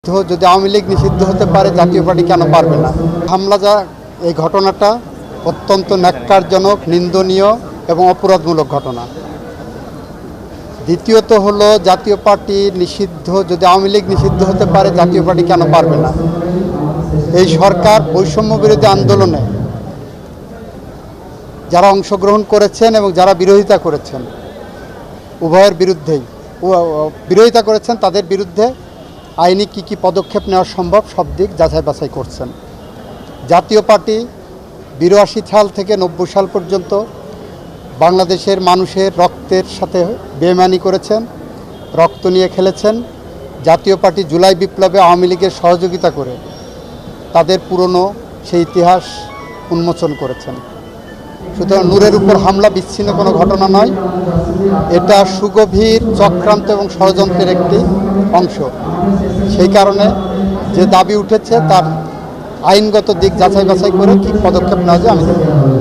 যদি আওয়ামী লীগ নিষিদ্ধ হতে পারে জাতীয় পার্টি কেন পারবে না? হামলা যা এই ঘটনাটা অত্যন্ত ন্যাক্কারজনক, নিন্দনীয় এবং অপরাধমূলক ঘটনা। দ্বিতীয়ত হলো জাতীয় পার্টি নিষিদ্ধ, যদি আওয়ামী লীগ নিষিদ্ধ হতে পারে জাতীয় পার্টি কেন পারবে না? এই সরকার বৈষম্য বিরোধী আন্দোলনে যারা অংশগ্রহণ করেছেন এবং যারা বিরোধিতা করেছেন, উভয়ের বিরুদ্ধেই বিরোধিতা করেছেন, তাদের বিরুদ্ধে আইনি কী পদক্ষেপ নেওয়া সম্ভব সব দিক যাচাই বাছাই করছেন। জাতীয় পার্টি ৮২ সাল থেকে ৯০ সাল পর্যন্ত বাংলাদেশের মানুষের রক্তের সাথে বেইমানি করেছেন, রক্ত নিয়ে খেলেছেন। জাতীয় পার্টি জুলাই বিপ্লবে আওয়ামী লীগের সহযোগিতা করে তাদের পুরনো সেই ইতিহাস উন্মোচন করেছেন। সুতরাং নূরের উপর হামলা বিচ্ছিন্ন কোনো ঘটনা নয়, এটা সুগভীর চক্রান্ত এবং ষড়যন্ত্রের একটি অংশ। সেই কারণে যে দাবি উঠেছে তার আইনগত দিক যাচাই বাছাই করে কী পদক্ষেপ নেওয়া যায় আমি